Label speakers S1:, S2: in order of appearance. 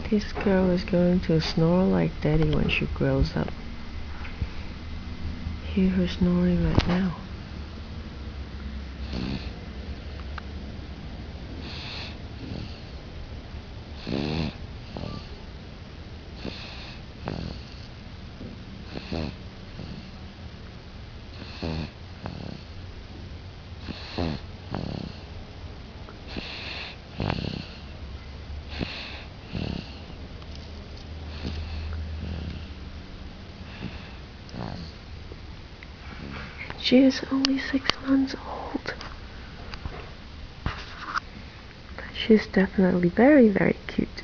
S1: This girl is going to snore like Daddy when she grows up. Hear her snoring right now. She is only 6 months old. But she's definitely very, very cute.